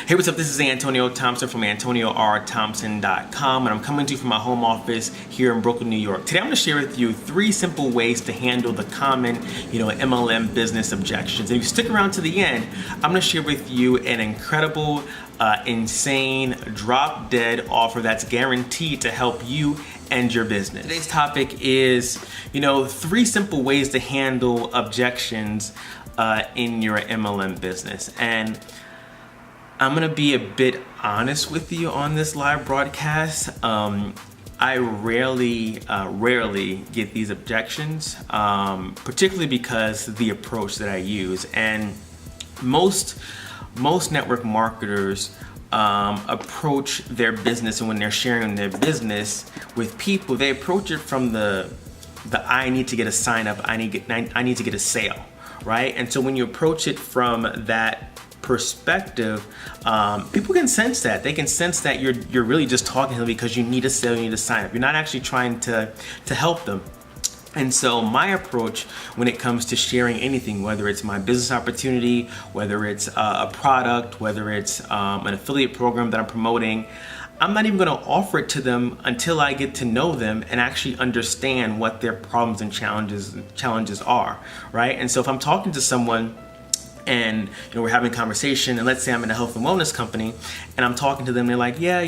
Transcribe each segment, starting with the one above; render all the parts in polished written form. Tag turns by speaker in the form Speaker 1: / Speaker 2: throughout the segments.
Speaker 1: Hey, what's up? This is Antonio Thompson from AntonioRThompson.com, and I'm coming to you from my home office here in Brooklyn, New York. Today I'm going to share with you 3 simple ways to handle the common, MLM business objections. And if you stick around to the end, I'm going to share with you an incredible, insane, drop-dead offer that's guaranteed to help you and your business. Today's topic is, 3 simple ways to handle objections in your MLM business. And I'm gonna be a bit honest with you on this live broadcast. I rarely get these objections, particularly because of the approach that I use. And most network marketers approach their business, and when they're sharing their business with people, they approach it from the I need to get a sign up, I need to get a sale, right? And so when you approach it from that perspective, people can sense that. They can sense that you're really just talking to them because you need a sale, you need to sign up. You're not actually trying to help them. And so my approach when it comes to sharing anything, whether it's my business opportunity, whether it's a product, whether it's an affiliate program that I'm promoting, I'm not even going to offer it to them until I get to know them and actually understand what their problems and challenges are, right? And so if I'm talking to someone and we're having a conversation, and let's say I'm in a health and wellness company and I'm talking to them, they're like, yeah,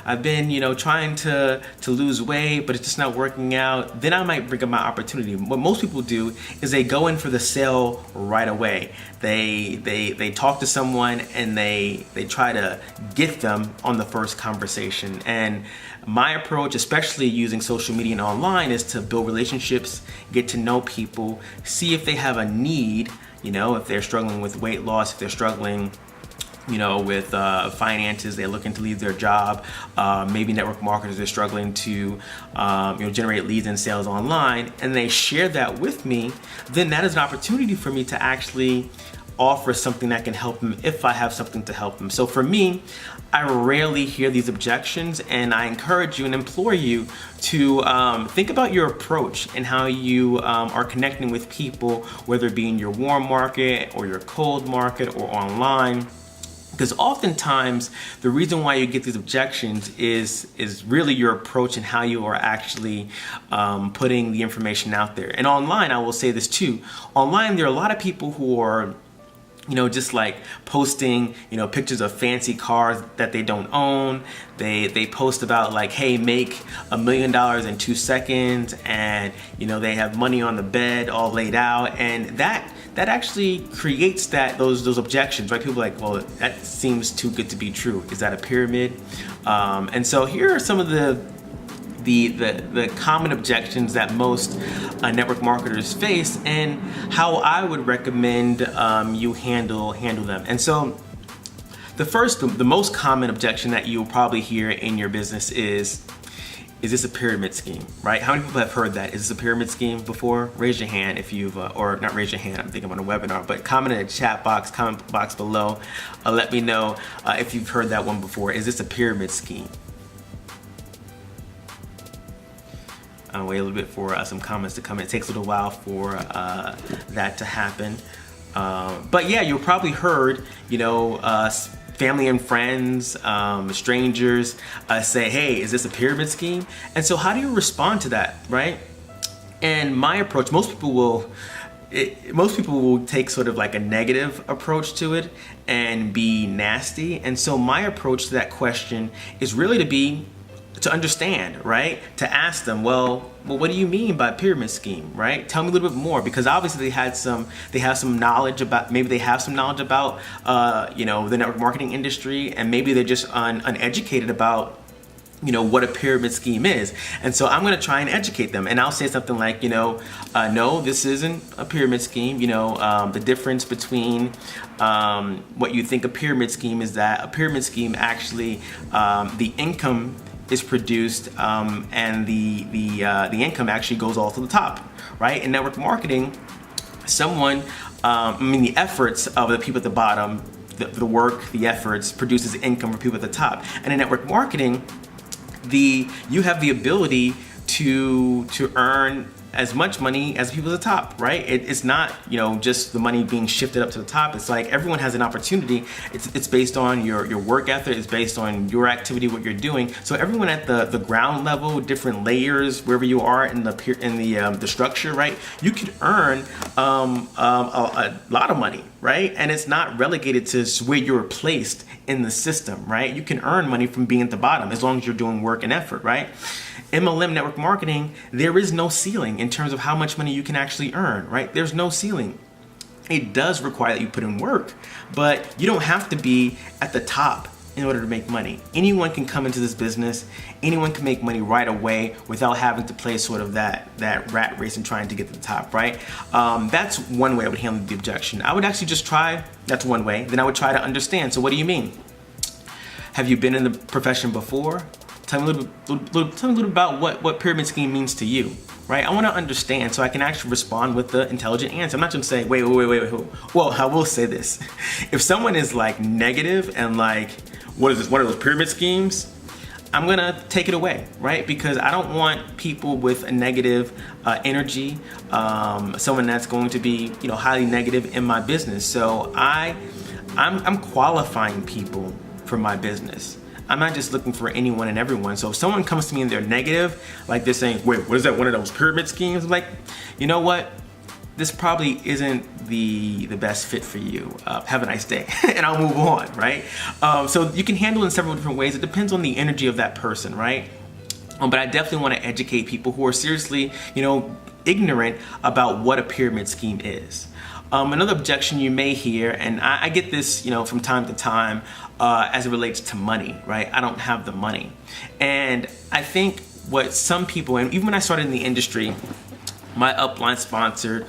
Speaker 1: I've been trying to lose weight, but it's just not working out. Then I might bring up my opportunity. What most people do is they go in for the sale right away. They talk to someone and they try to get them on the first conversation. And my approach, especially using social media and online, is to build relationships, get to know people, see if they have a need. If they're struggling with weight loss, if they're struggling, with finances, they're looking to leave their job, maybe network marketers are struggling to, generate leads and sales online, and they share that with me, then that is an opportunity for me to actually offer something that can help them if I have something to help them. So for me, I rarely hear these objections, and I encourage you and implore you to think about your approach and how you are connecting with people, whether it be in your warm market or your cold market or online. Because oftentimes the reason why you get these objections is really your approach and how you are actually putting the information out there. And online, I will say this too, online there are a lot of people who are just like posting, pictures of fancy cars that they don't own. They post about like, hey, make $1 million in 2 seconds, and they have money on the bed all laid out, and that actually creates those objections, right? People are like, well, that seems too good to be true. Is that a pyramid? And so here are some of the common objections that most network marketers face, and how I would recommend you handle them. And so the most common objection that you'll probably hear in your business is this a pyramid scheme, right? How many people have heard that? Is this a pyramid scheme before? Raise your hand if you've, or not raise your hand, I'm thinking I'm on a webinar, but comment in the chat box, comment box below. Let me know if you've heard that one before. Is this a pyramid scheme? I'll wait a little bit for some comments to come in. It takes a little while for that to happen. But yeah, you've probably heard, family and friends, strangers say, hey, is this a pyramid scheme? And so how do you respond to that, right? And my approach, most people will take sort of like a negative approach to it and be nasty. And so my approach to that question is really to understand, right? To ask them, well, what do you mean by pyramid scheme, right? Tell me a little bit more, because obviously they have some knowledge about, the network marketing industry, and maybe they're just uneducated about, what a pyramid scheme is. And so I'm going to try and educate them, and I'll say something like, no, this isn't a pyramid scheme. The difference between what you think a pyramid scheme is that a pyramid scheme actually, the income is produced, and the income actually goes all to the top, right? In network marketing, the efforts of the people at the bottom, the work, the efforts produces income for people at the top. And in network marketing, you have the ability to earn as much money as people at the top, right? It's not, just the money being shifted up to the top. It's like everyone has an opportunity. It's based on your work ethic. It's based on your activity, what you're doing. So everyone at the ground level, different layers, wherever you are in the structure, right? You could earn a lot of money, right? And it's not relegated to where you're placed in the system, right? You can earn money from being at the bottom as long as you're doing work and effort, right? MLM network marketing, there is no ceiling in terms of how much money you can actually earn, right? There's no ceiling. It does require that you put in work, but you don't have to be at the top in order to make money. Anyone can come into this business. Anyone can make money right away without having to play sort of that rat race and trying to get to the top, right? That's one way I would handle the objection. I would actually just try, that's one way. Then I would try to understand. So what do you mean? Have you been in the profession before? Tell me a little about what pyramid scheme means to you, right? I want to understand so I can actually respond with the intelligent answer. I'm not just saying, wait. Well, I will say this. If someone is like negative and like, what is this, one of those pyramid schemes? I'm gonna take it away, right? Because I don't want people with a negative energy, someone that's going to be, highly negative in my business. So I'm qualifying people for my business. I'm not just looking for anyone and everyone. So if someone comes to me and they're negative, like they're saying, wait, what is that, one of those pyramid schemes? I'm like, you know what? This probably isn't the best fit for you. Have a nice day. And I'll move on, right? So you can handle it in several different ways. It depends on the energy of that person, right? But I definitely want to educate people who are seriously, ignorant about what a pyramid scheme is. Another objection you may hear, and I get this, from time to time, as it relates to money, right? I don't have the money. And I think what some people, and even when I started in the industry, my upline sponsor,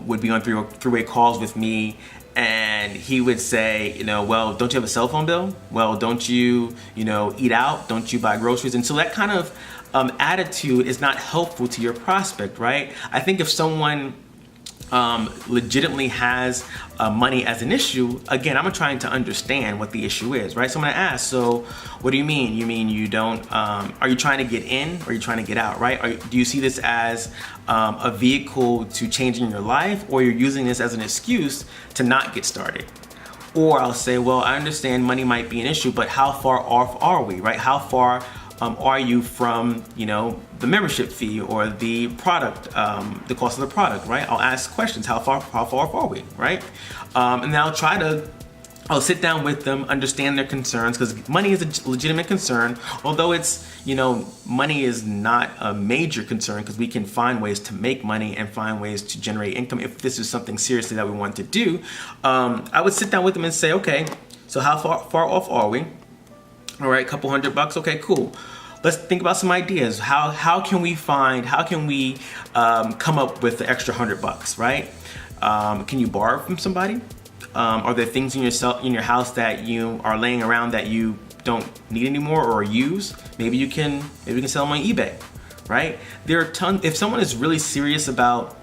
Speaker 1: would be on three-way calls with me, and he would say, well, don't you have a cell phone bill? Well, don't you, eat out? Don't you buy groceries? And so that kind of attitude is not helpful to your prospect, right? I think if someone legitimately has money as an issue, again, I'm trying to understand what the issue is, right? So I'm gonna ask, so what do you mean? You mean you don't, are you trying to get in or are you trying to get out, right? Do you see this as a vehicle to changing your life, or you're using this as an excuse to not get started? Or I'll say, well, I understand money might be an issue, but how far off are we, right? How far are you from, the membership fee or the product, the cost of the product, right? I'll ask questions. How far off are we, right? And then I'll sit down with them, understand their concerns, because money is a legitimate concern, although it's, money is not a major concern, because we can find ways to make money and find ways to generate income if this is something seriously that we want to do. I would sit down with them and say, okay, so how far off are we? All right, couple $100. Okay, cool. Let's think about some ideas. How can we come up with the extra $100, right? Can you borrow from somebody? Are there things in your house that you are laying around that you don't need anymore or use? Maybe you can sell them on eBay, right? There are tons. If someone is really serious about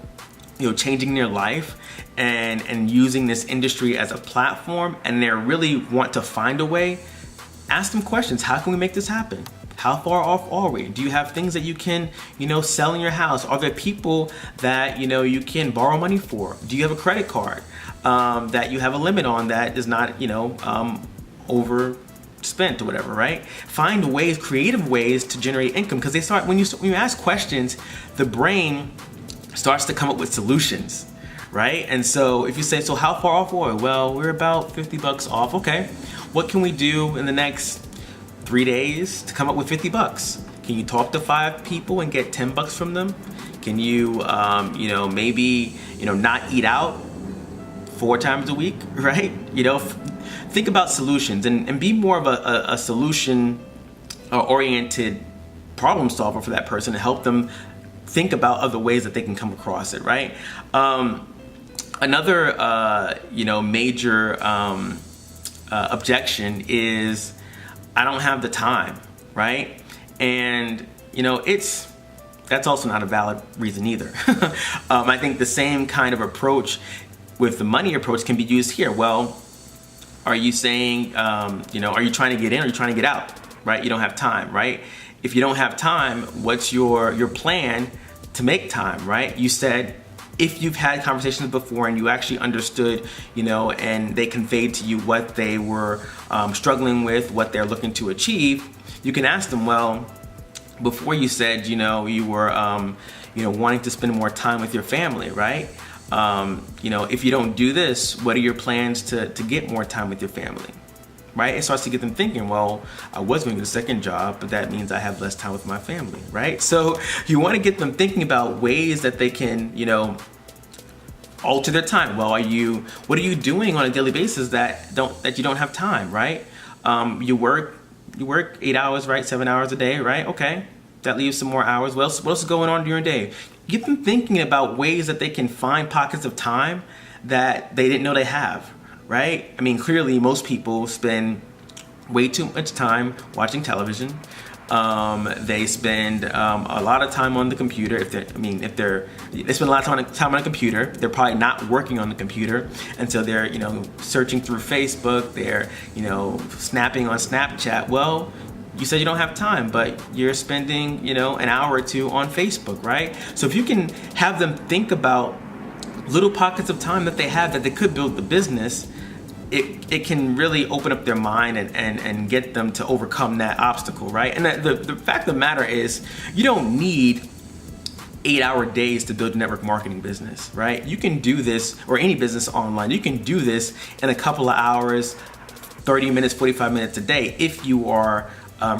Speaker 1: changing their life and using this industry as a platform, and they really want to find a way, ask them questions. How can we make this happen? How far off are we? Do you have things that you can, sell in your house? Are there people that, you can borrow money for? Do you have a credit card that you have a limit on that is not, overspent or whatever, right? Find ways, creative ways to generate income, because when you ask questions, the brain starts to come up with solutions, right? And so if you say, so how far off are we? Well, we're about $50 off. Okay. What can we do in the next 3 days to come up with $50? Can you talk to 5 people and get $10 from them? Can you, maybe, not eat out 4 times a week, right? Think about solutions and be more of a solution oriented problem solver for that person to help them think about other ways that they can come across it, right? Another, major objection is, I don't have the time, right? And that's also not a valid reason either. I think the same kind of approach with the money approach can be used here. Well, are you saying, are you trying to get in or are you trying to get out, right? You don't have time, right? If you don't have time, what's your plan to make time, right? You said if you've had conversations before and you actually understood, and they conveyed to you what they were struggling with, what they're looking to achieve, you can ask them, well, before you said, you were, wanting to spend more time with your family, right? If you don't do this, what are your plans to get more time with your family? Right? It starts to get them thinking, well, I was going to get a second job, but that means I have less time with my family, right? So you want to get them thinking about ways that they can, alter their time. Well, what are you doing on a daily basis that you don't have time, right? You work 8 hours, right? 7 hours a day, right? Okay. That leaves some more hours. What else is going on during your day? Get them thinking about ways that they can find pockets of time that they didn't know they have. Right? I mean, clearly most people spend way too much time watching television. They spend a lot of time on the computer. They spend a lot of time on a computer. They're probably not working on the computer, and so they're searching through Facebook. They're snapping on Snapchat. Well, you said you don't have time, but you're spending an hour or two on Facebook, right? So if you can have them think about little pockets of time that they have that they could build the business, it can really open up their mind and get them to overcome that obstacle, right? And the fact of the matter is, you don't need 8-hour days to build a network marketing business, right? You can do this, or any business online, you can do this in a couple of hours, 30 minutes, 45 minutes a day, if you are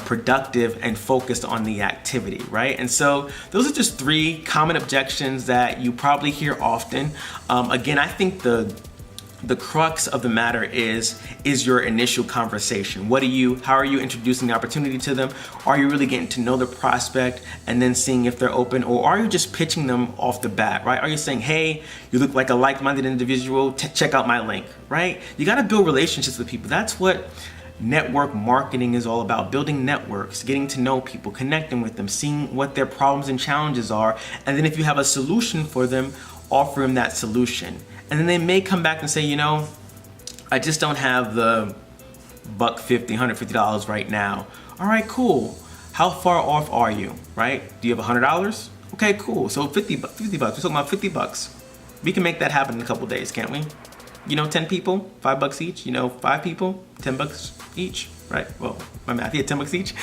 Speaker 1: productive and focused on the activity, right? And so those are just 3 common objections that you probably hear often. Again, I think the crux of the matter is your initial conversation. How are you introducing the opportunity to them? Are you really getting to know the prospect and then seeing if they're open, or are you just pitching them off the bat, right? Are you saying, hey, you look like a like-minded individual, check out my link, right? You gotta build relationships with people. That's what network marketing is all about: building networks, getting to know people, connecting with them, seeing what their problems and challenges are, and then if you have a solution for them, offer them that solution. And then they may come back and say, I just don't have the $150, $150 right now. All right, cool. How far off are you, right? Do you have $100? Okay, cool. So 50 bucks. We're talking about 50 bucks. We can make that happen in a couple days, can't we? 10 people, $5 each. 5 people, $10 each, right? Well, my math, yeah, $10 each.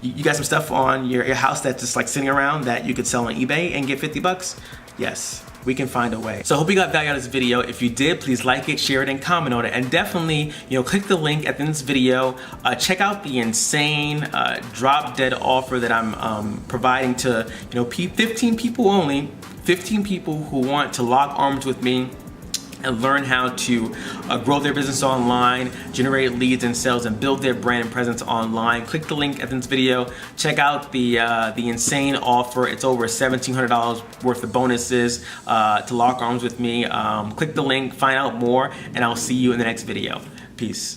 Speaker 1: You got some stuff on your house that's just like sitting around that you could sell on eBay and get 50 bucks? Yes, we can find a way. So I hope you got value out of this video. If you did, please like it, share it, and comment on it. And definitely, click the link at the end of this video. Check out the insane drop dead offer that I'm providing to 15 people only. 15 people who want to lock arms with me and learn how to grow their business online, generate leads and sales, and build their brand and presence online. Click the link at this video. Check out the insane offer. It's over $1,700 worth of bonuses to lock arms with me. Click the link, find out more, and I'll see you in the next video. Peace.